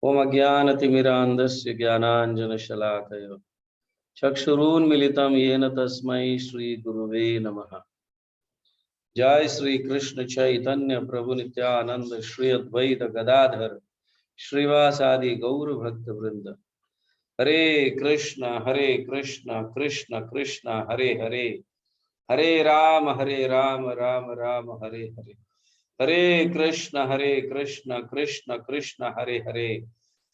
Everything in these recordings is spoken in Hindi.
ओम अज्ञानतिमिरान्धस्य ज्ञानाञ्जनशलाकया चक्षुरुन्मिलितं येन तस्मै श्रीगुरुवे नमः। जय श्री कृष्ण चैतन्य प्रभु नित्यानंद श्री अद्वैत गदाधर श्रीवासादि गौर भक्त वृंद। हरे कृष्ण कृष्ण कृष्ण हरे हरे, हरे राम राम राम हरे हरे। हरे कृष्ण कृष्ण कृष्ण हरे हरे,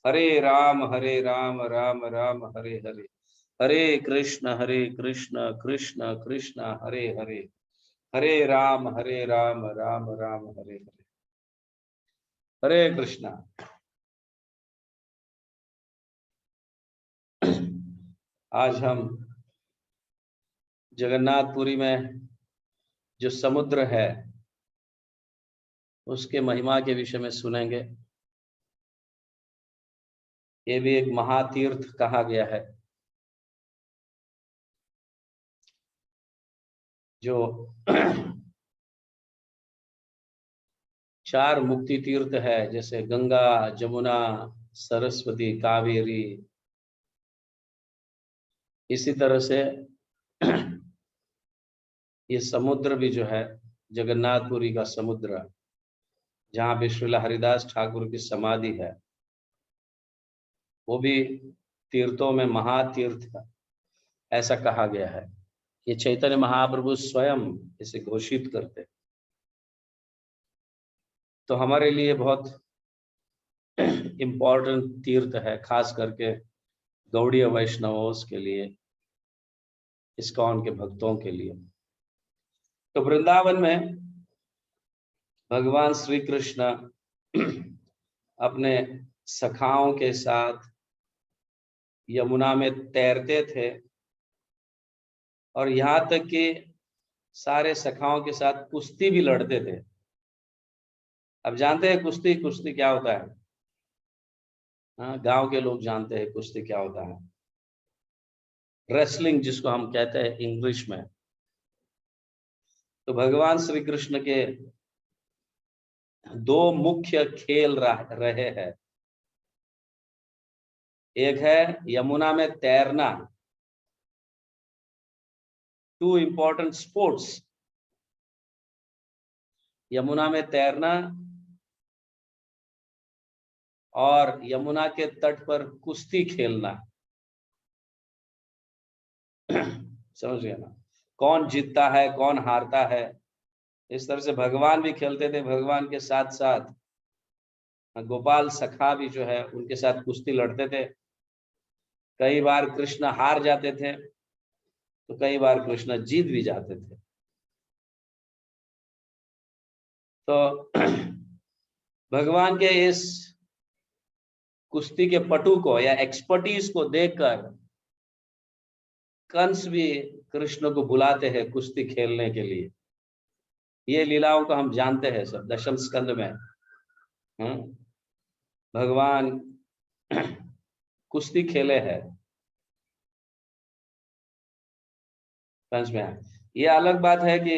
हरे राम राम राम हरे हरे। हरे कृष्ण कृष्ण कृष्ण हरे हरे, हरे राम राम राम हरे हरे। हरे कृष्णा। आज हम जगन्नाथपुरी में जो समुद्र है उसके महिमा के विषय में सुनेंगे। ये भी एक महातीर्थ कहा गया है, जो 4 मुक्ति तीर्थ है, जैसे गंगा, जमुना, सरस्वती, कावेरी। इसी तरह से ये समुद्र भी जो है जगन्नाथपुरी का समुद्र, जहाँ पे श्रील हरिदास ठाकुर की समाधि है, वो भी तीर्थों में महातीर्थ ऐसा कहा गया है। ये चैतन्य महाप्रभु स्वयं इसे घोषित करते। तो हमारे लिए बहुत इम्पोर्टेंट तीर्थ है, खास करके गौड़ीय वैष्णवों के लिए, इस्कॉन के भक्तों के लिए। तो वृंदावन में भगवान श्री कृष्ण अपने सखाओं के साथ यमुना में तैरते थे, और यहाँ तक कि सारे सखाओं के साथ कुश्ती भी लड़ते थे। अब जानते हैं कुश्ती कुश्ती क्या होता है? हाँ, गांव के लोग जानते हैं कुश्ती क्या होता है। रेसलिंग जिसको हम कहते हैं इंग्लिश में। तो भगवान श्री कृष्ण के 2 मुख्य खेल रहे हैं। एक है यमुना में तैरना, 2 इंपॉर्टेंट स्पोर्ट्स, यमुना में तैरना और यमुना के तट पर कुश्ती खेलना। समझ गए ना? कौन जीतता है, कौन हारता है। इस तरह से भगवान भी खेलते थे। भगवान के साथ साथ गोपाल सखा भी जो है उनके साथ कुश्ती लड़ते थे। कई बार कृष्ण हार जाते थे, तो कई बार कृष्ण जीत भी जाते थे। तो भगवान के इस कुश्ती के पटु को या एक्सपर्टीज को देखकर कंस भी कृष्ण को बुलाते हैं कुश्ती खेलने के लिए। ये लीलाओं को हम जानते हैं सब, दशम स्कंद में भगवान कुश्ती खेले हैं कंस में। ये अलग बात है कि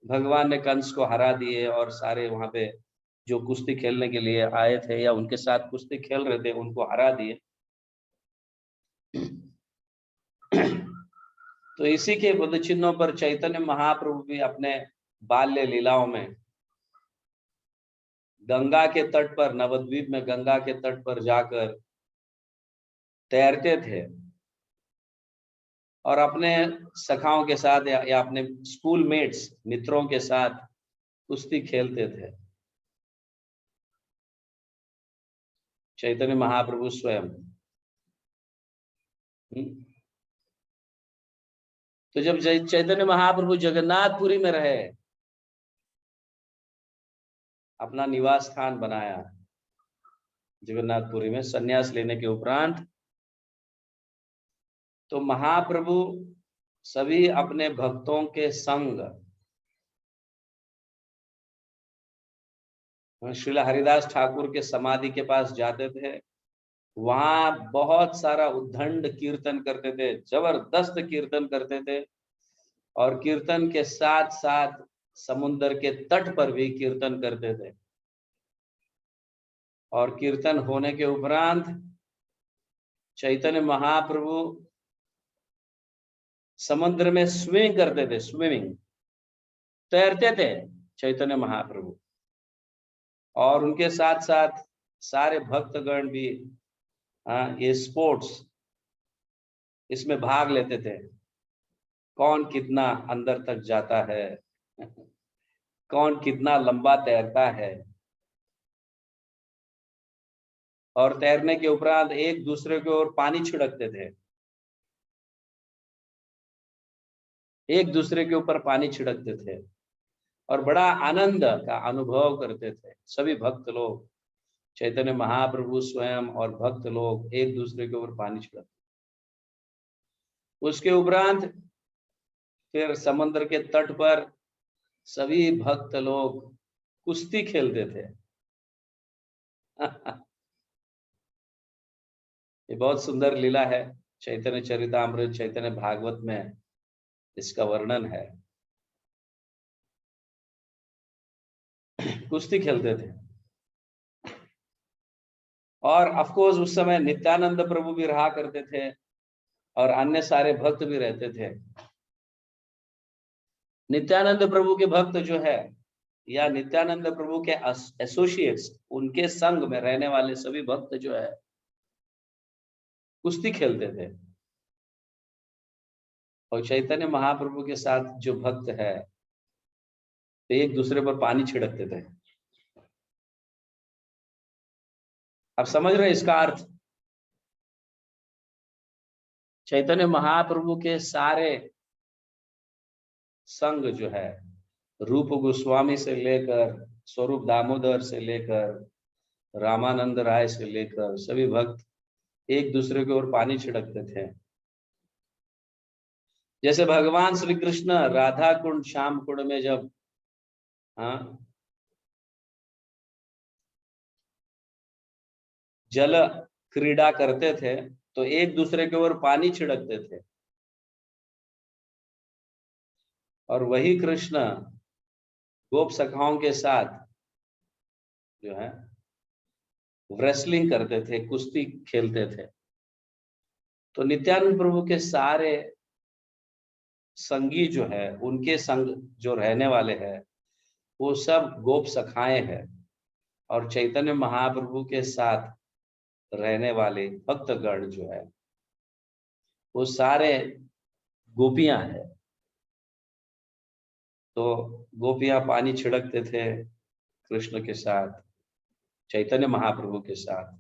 भगवान ने कंस को हरा दिए और सारे वहां पे जो कुश्ती खेलने के लिए आए थे या उनके साथ कुश्ती खेल रहे थे उनको हरा दिए। तो इसी के पद चिन्हों पर चैतन्य महाप्रभु भी अपने बाल्य लीलाओं में गंगा के तट पर, नवद्वीप में गंगा के तट पर जाकर तैरते थे और अपने सखाओं के साथ या अपने स्कूल मेट्स, मित्रों के साथ कुश्ती खेलते थे। चैतन्य महाप्रभु स्वयं। तो जब चैतन्य महाप्रभु जगन्नाथपुरी में रहे, अपना निवास स्थान बनाया जगन्नाथपुरी में संन्यास लेने के उपरांत, तो महाप्रभु सभी अपने भक्तों के संग श्रील हरिदास ठाकुर के समाधि के पास जाते थे। वहां बहुत सारा उद्दंड कीर्तन करते थे, जबरदस्त कीर्तन करते थे। और कीर्तन के साथ साथ समुद्र के तट पर भी कीर्तन करते थे। और कीर्तन होने के उपरांत चैतन्य महाप्रभु समुद्र में स्विमिंग करते थे, स्विमिंग तैरते थे चैतन्य महाप्रभु, और उनके साथ साथ सारे भक्तगण भी ये स्पोर्ट्स इसमें भाग लेते थे। कौन कितना अंदर तक जाता है, कौन कितना लंबा तैरता है, और तैरने के उपरांत एक दूसरे के ओर पानी छिड़कते थे, एक दूसरे के ऊपर पानी छिड़कते थे और बड़ा आनंद का अनुभव करते थे सभी भक्त लोग। चैतन्य महाप्रभु स्वयं और भक्त लोग एक दूसरे के ऊपर पानी छिड़कते। उसके उपरांत फिर समुद्र के तट पर सभी भक्त लोग कुश्ती खेलते थे। ये बहुत सुंदर लीला है, चैतन्य चरितामृत चैतन्य भागवत में इसका वर्णन है। कुश्ती खेलते थे, और ऑफ कोर्स उस समय नित्यानंद प्रभु भी रहा करते थे और अन्य सारे भक्त भी रहते थे। नित्यानंद प्रभु के भक्त जो है या नित्यानंद प्रभु के एसोसिएट्स, उनके संग में रहने वाले सभी भक्त जो है कुश्ती खेलते थे, और चैतन्य महाप्रभु के साथ जो भक्त है तो एक दूसरे पर पानी छिड़कते थे। अब समझ रहे इसका अर्थ? चैतन्य महाप्रभु के सारे संग जो है, रूप गोस्वामी से लेकर स्वरूप दामोदर से लेकर रामानंद राय से लेकर सभी भक्त एक दूसरे के ओर पानी छिड़कते थे। जैसे भगवान श्री कृष्ण राधा कुंड श्याम कुंड में जब जल क्रीड़ा करते थे तो एक दूसरे के ओर पानी छिड़कते थे, और वही कृष्ण गोप सखाओं के साथ जो है रेसलिंग करते थे, कुश्ती खेलते थे। तो नित्यानंद प्रभु के सारे संगी जो है, उनके संग जो रहने वाले हैं वो सब गोप सखाए हैं, और चैतन्य महाप्रभु के साथ रहने वाले भक्तगण जो है वो सारे गोपियां हैं। तो गोपियां पानी छिड़कते थे कृष्ण के साथ, चैतन्य महाप्रभु के साथ,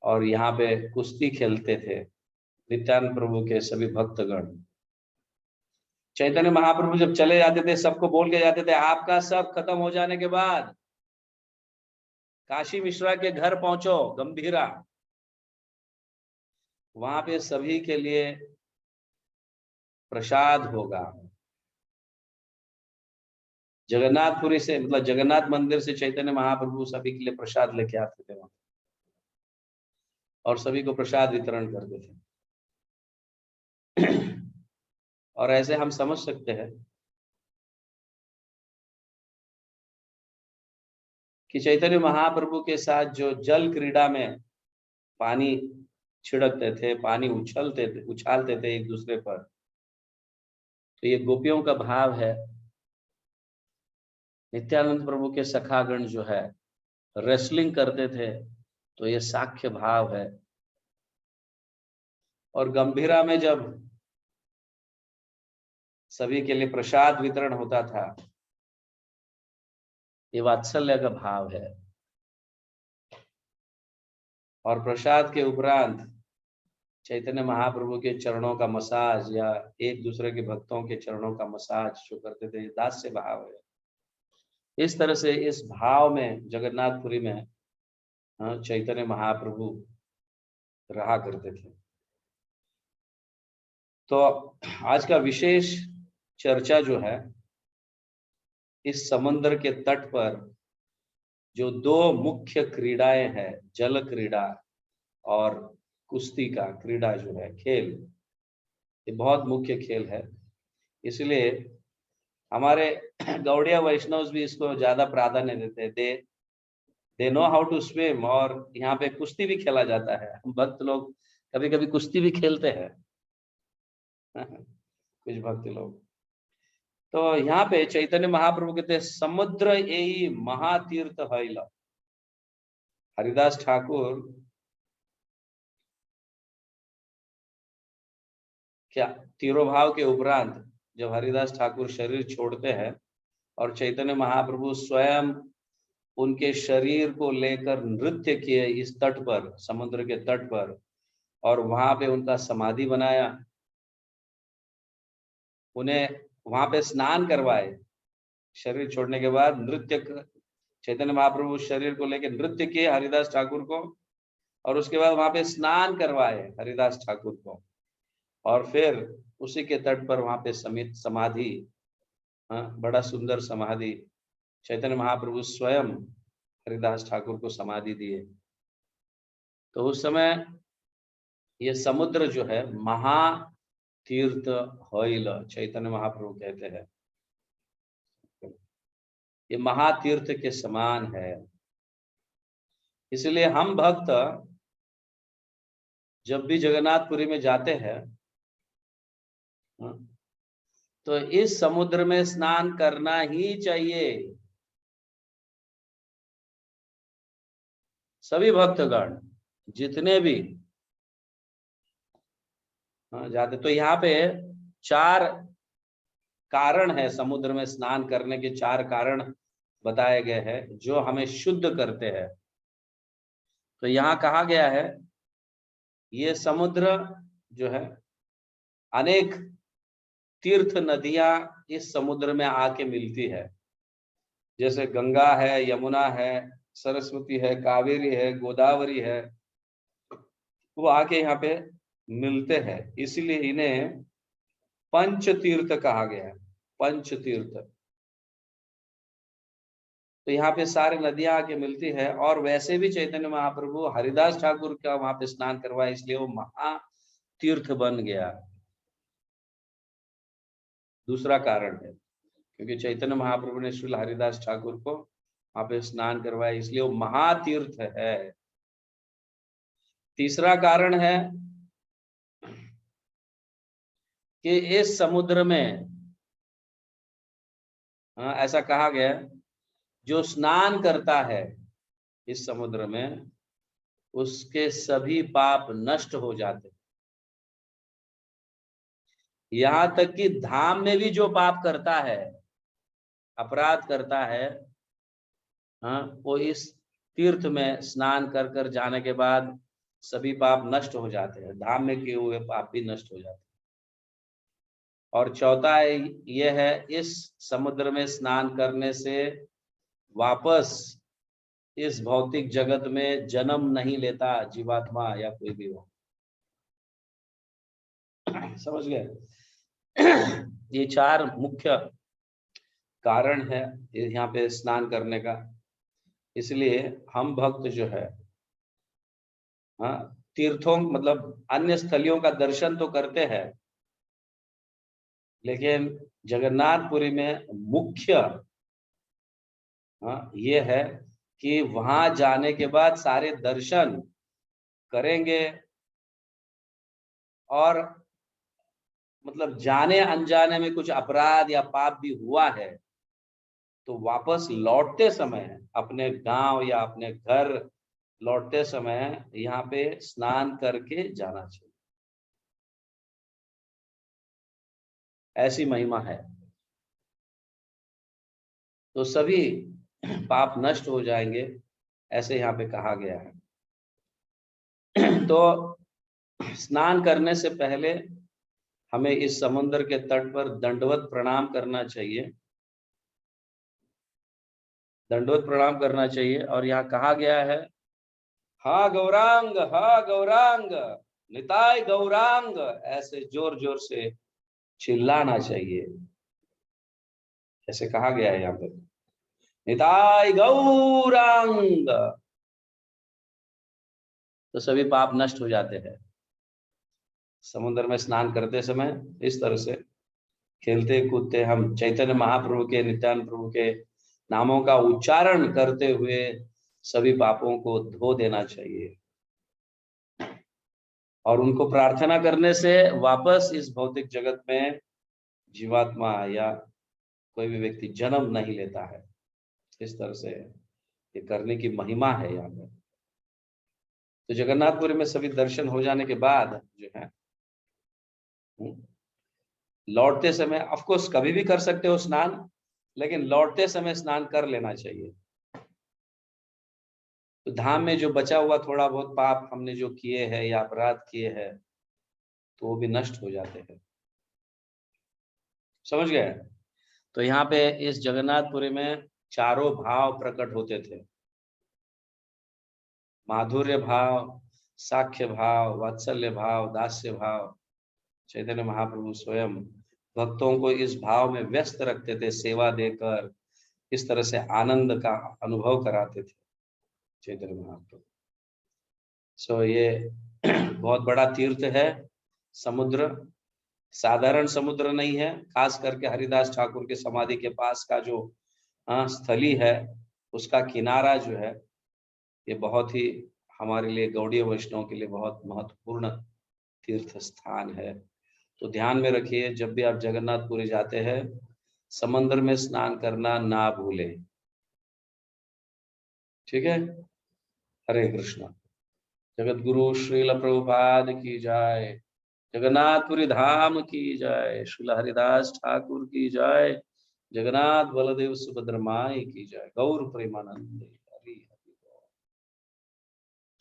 और यहाँ पे कुश्ती खेलते थे नित्यानंद प्रभु के सभी भक्तगण। चैतन्य महाप्रभु जब चले जाते थे सबको बोल के जाते थे, आपका सब खत्म हो जाने के बाद काशी मिश्रा के घर पहुंचो गंभीरा, वहां पे सभी के लिए प्रसाद होगा। जगन्नाथपुरी से, मतलब जगन्नाथ मंदिर से चैतन्य महाप्रभु सभी के लिए प्रसाद लेके आते थे वहां, और सभी को प्रसाद वितरण करते थे। और ऐसे हम समझ सकते हैं कि चैतन्य महाप्रभु के साथ जो जल क्रीड़ा में पानी छिड़कते थे, पानी उछालते थे एक दूसरे पर, तो ये गोपियों का भाव है। नित्यानंद प्रभु के सखागण जो है रेसलिंग करते थे, तो ये साख्य भाव है। और गंभीरा में जब सभी के लिए प्रसाद वितरण होता था, ये वात्सल्य का भाव है। और प्रसाद के उपरांत चैतन्य महाप्रभु के चरणों का मसाज या एक दूसरे के भक्तों के चरणों का मसाज जो करते थे, दास्य भाव है। इस तरह से इस भाव में जगन्नाथपुरी में चैतन्य महाप्रभु रहा करते थे। तो आज का विशेष चर्चा जो है, इस समुद्र के तट पर जो दो मुख्य क्रीड़ाएं हैं, जल क्रीड़ा और कुश्ती का क्रीड़ा जो है, खेल, ये बहुत मुख्य खेल है। इसलिए हमारे गौड़िया वैष्णव भी इसको ज्यादा प्राधान्य देते हैं। They know how to swim. और यहाँ पे कुश्ती भी खेला जाता है, भक्त लोग कभी कभी कुश्ती भी खेलते हैं कुछ भक्त लोग। तो यहाँ पे चैतन्य महाप्रभु कहते हैं समुद्र यही महातीर्थ हईल। हरिदास ठाकुर क्या तिरोभाव के उपरांत जब हरिदास ठाकुर शरीर छोड़ते हैं और चैतन्य महाप्रभु स्वयं उनके शरीर को लेकर नृत्य किए इस तट पर, समुद्र के तट पर, और वहां पे उनका समाधि बनाया, उन्हें वहां पे स्नान करवाए। शरीर छोड़ने के बाद चैतन्य महाप्रभु शरीर को लेकर नृत्य किए हरिदास ठाकुर को, और उसके बाद वहां पे स्नान करवाए हरिदास ठाकुर को, और फिर उसी के तट पर वहां पे समित समाधि, बड़ा सुंदर समाधि चैतन्य महाप्रभु स्वयं हरिदास ठाकुर को समाधि दिए। तो उस समय ये समुद्र जो है महातीर्थ हईल, चैतन्य महाप्रभु कहते हैं ये महातीर्थ के समान है। इसलिए हम भक्त जब भी जगन्नाथपुरी में जाते हैं तो इस समुद्र में स्नान करना ही चाहिए। सभी भक्तगण जितने भी जाते, तो यहाँ पे 4 कारण है समुद्र में स्नान करने के, 4 कारण बताए गए हैं जो हमें शुद्ध करते हैं। तो यहाँ कहा गया है ये समुद्र जो है, अनेक तीर्थ नदियां इस समुद्र में आके मिलती है, जैसे गंगा है, यमुना है, सरस्वती है, कावेरी है, गोदावरी है, वो आके यहाँ पे मिलते हैं। इसलिए इन्हें पंच तीर्थ कहा गया है, पंच तीर्थ। तो यहाँ पे सारी नदियां आके मिलती है, और वैसे भी चैतन्य महाप्रभु हरिदास ठाकुर का वहां पे स्नान करवाया, इसलिए वो महातीर्थ बन गया। दूसरा कारण है क्योंकि चैतन्य महाप्रभु ने श्री हरिदास ठाकुर को वहां पे स्नान करवाया, इसलिए वो महातीर्थ है। तीसरा कारण है कि इस समुद्र में ऐसा कहा गया जो स्नान करता है इस समुद्र में उसके सभी पाप नष्ट हो जाते। यहां तक कि धाम में भी जो पाप करता है, अपराध करता है, वो इस तीर्थ में स्नान कर कर जाने के बाद सभी पाप नष्ट हो जाते हैं, धाम में किए हुए पाप भी नष्ट हो जाते हैं। और चौथा ये है इस समुद्र में स्नान करने से वापस इस भौतिक जगत में जन्म नहीं लेता जीवात्मा या कोई भी हो। समझ गए? ये 4 मुख्य कारण है यहाँ पे स्नान करने का। इसलिए हम भक्त जो है तीर्थों मतलब अन्य स्थलियों का दर्शन तो करते हैं, लेकिन जगन्नाथपुरी में मुख्य ये है कि वहां जाने के बाद सारे दर्शन करेंगे, और मतलब जाने अनजाने में कुछ अपराध या पाप भी हुआ है तो वापस लौटते समय अपने गांव या अपने घर लौटते समय यहाँ पे स्नान करके जाना चाहिए। ऐसी महिमा है, तो सभी पाप नष्ट हो जाएंगे, ऐसे यहाँ पे कहा गया है। तो स्नान करने से पहले हमें इस समुद्र के तट पर दंडवत प्रणाम करना चाहिए, दंडवत प्रणाम करना चाहिए। और यहाँ कहा गया है हा गौरांग, हा गौरांग, निताय गौरांग, ऐसे जोर जोर से चिल्लाना चाहिए, ऐसे कहा गया है यहाँ पर, निताय गौरांग। तो सभी पाप नष्ट हो जाते हैं। समुद्र में स्नान करते समय इस तरह से खेलते कूदते हम चैतन्य महाप्रभु के, नित्यानंद प्रभु के नामों का उच्चारण करते हुए सभी पापों को धो देना चाहिए और उनको प्रार्थना करने से वापस इस भौतिक जगत में जीवात्मा या कोई भी व्यक्ति जन्म नहीं लेता है। इस तरह से ये करने की महिमा है यहाँ पर। तो जगन्नाथपुरी में सभी दर्शन हो जाने के बाद जो है लौटते समय ऑफ कोर्स कभी भी कर सकते हो स्नान, लेकिन लौटते समय स्नान कर लेना चाहिए। तो धाम में जो बचा हुआ थोड़ा बहुत पाप हमने जो किए हैं या अपराध किए हैं तो वो भी नष्ट हो जाते हैं। समझ गए? तो यहाँ पे इस जगन्नाथपुरी में चारों भाव प्रकट होते थे, माधुर्य भाव, साख्य भाव, वात्सल्य भाव, दास्य भाव। चैतन्य महाप्रभु स्वयं भक्तों को इस भाव में व्यस्त रखते थे, सेवा देकर इस तरह से आनंद का अनुभव कराते थे चैतन्य महाप्रभु। सो ये बहुत बड़ा तीर्थ है। समुद्र साधारण समुद्र नहीं है, खास करके हरिदास ठाकुर के समाधि के पास का जो स्थली है उसका किनारा जो है ये बहुत ही हमारे लिए गौड़ीय वैष्णव के लिए बहुत महत्वपूर्ण तीर्थ स्थान है। तो ध्यान में रखिए, जब भी आप जगन्नाथपुरी जाते हैं समुद्र में स्नान करना ना भूलें। ठीक है? हरे कृष्णा। जगत गुरु श्रील प्रभुपाद की जय, जगन्नाथपुरी धाम की जय, श्रील हरिदास ठाकुर की जय, जगन्नाथ बलदेव सुभद्र माई की जय, गौर प्रेमानंद।